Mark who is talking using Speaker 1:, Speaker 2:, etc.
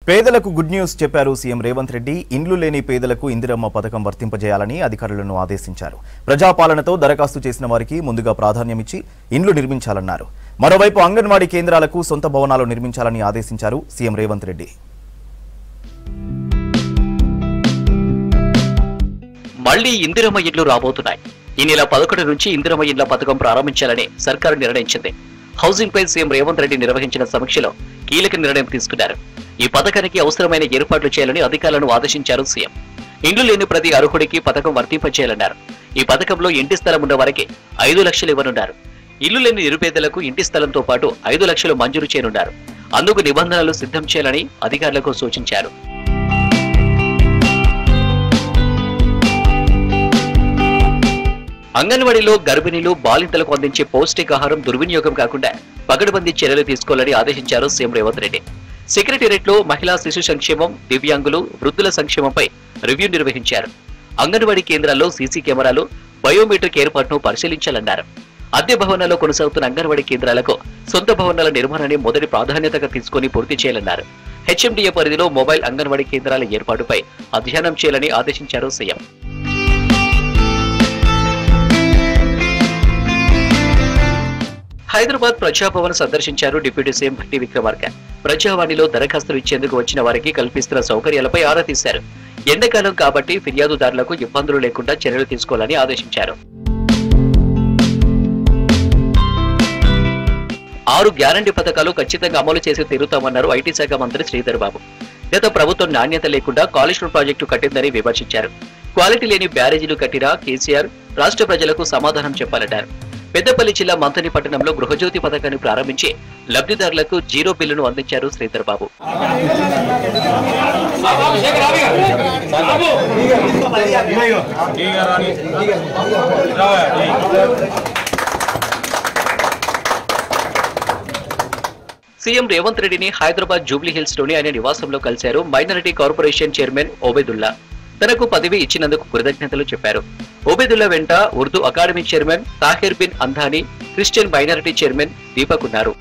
Speaker 1: పేదలకు good news చెప్పారు CM Revanth Reddy. ఇండ్లు లేని పేదలకు ఇందిరమ్మ పథకం వర్తింపజేయాలని అధికారులను ఆదేశించారు. ప్రజాపాలనతో దరఖాస్తు చేసిన వారికి ముందుగా ప్రాధాన్యమిచ్చి ఇండ్లు నిర్మించాలన్నారు. మరోవైపు అంగన్వాడీ కేంద్రాలకు సొంత భవనాలు నిర్మించాలని ఆదేశించారు సీఎం రేవంత్ రెడ్డి.
Speaker 2: మళ్లీ ఇందిరమ్మ ఇండ్లు రాబోతున్నాయి. ఈ నెల 11 నుంచి ఇందిరమ్మ ఇండ్ల పథకం ప్రారంభించాలని సర్కారు నిర్ణయించింది. హౌసింగ్ పై సీఎం రేవంత్ రెడ్డి నిర్వహించిన సమీక్షలో కీలక నిర్ణయం తీసుకున్నారు. ఈ పథకానికి అవసరమైన ఏర్పాట్లు చేయాలని అధికారులను ఆదేశించారు సీఎం. ఇండ్లు లేని ప్రతి అర్హుడికి పథకం వర్తింపచేయాలన్నారు. ఈ పథకంలో ఇంటి స్థలం ఉన్న వారికి 5 లక్షలు ఇవ్వనున్నారు. ఇల్లు లేని నిరుపేదలకు ఇంటి స్థలంతో పాటు 5 లక్షలు మంజూరు చేయనున్నారు. అందుకు నిబంధనలు సిద్ధం చేయాలని అధికారులకు సూచించారు. అంగన్వాడీలో గర్భిణీలు బాలింతలకు అందించే పౌష్టికాహారం దుర్వినియోగం కాకుండా పకడ్బందీ చర్యలు తీసుకోవాలని ఆదేశించారు సీఎం రేవంత్ రెడ్డి. సెక్రటేరియట్లో మహిళా శిశు సంక్షేమం, దివ్యాంగులు, వృద్ధుల సంక్షేమంపై రివ్యూ నిర్వహించారు. అంగన్వాడీ కేంద్రాల్లో సీసీ కెమెరాలు, బయోమెట్రిక్ ఏర్పాటును పరిశీలించాలన్నారు. అద్దె భవనాల్లో కొనసాగుతున్న అంగన్వాడీ కేంద్రాలకు సొంత భవనాల నిర్మాణాన్ని మొదటి ప్రాధాన్యతగా తీసుకుని పూర్తి చేయాలన్నారు. హెచ్ఎండిఏ పరిధిలో మొబైల్ అంగన్వాడీ కేంద్రాల ఏర్పాటుపై అధ్యయనం చేయాలని ఆదేశించారు సీఎం. హైదరాబాద్ ప్రజాభవన్ సందర్శించారు డిప్యూటీ సీఎం భట్టి విక్రమార్క. ప్రజావాణిలో దరఖాస్తులు ఇచ్చేందుకు వచ్చిన వారికి కల్పిస్తున్న సౌకర్యాలపై ఆరా తీశారు. ఎండాకాలం కాబట్టి ఫిర్యాదుదారులకు ఇబ్బందులు లేకుండా చర్యలు తీసుకోవాలని ఆదేశించారు. 6 గ్యారంటీ పథకాలు ఖచ్చితంగా అమలు చేసి తీరుతామన్నారు ఐటీ శాఖ మంత్రి శ్రీధర్ బాబు. గత ప్రభుత్వం నాణ్యత లేకుండా కాళేశ్వరం ప్రాజెక్టు కట్టిందని విమర్శించారు. క్వాలిటీ లేని బ్యారేజీలు కట్టినా కేసీఆర్ రాష్ట్ర ప్రజలకు సమాధానం చెప్పాలన్నారు. పెద్దపల్లి జిల్లా మంథని పట్టణంలో గృహజ్యోతి పథకాన్ని ప్రారంభించి లబ్ధిదారులకు 0 బిల్లును అందించారు శ్రీధర్ బాబు. సీఎం రేవంత్ రెడ్డిని హైదరాబాద్ జూబ్లీ హిల్స్ లోని ఆయన నివాసంలో కలిశారు మైనారిటీ కార్పొరేషన్ చైర్మన్ ఓబేదుల్లా. తనకు పదవి ఇచ్చినందుకు కృతజ్ఞతలు చెప్పారు. ఓబేదుల్లా వెంట Urdu academy chairman Tahir bin Andhani, Christian minority chairman Deepak ఉన్నారు.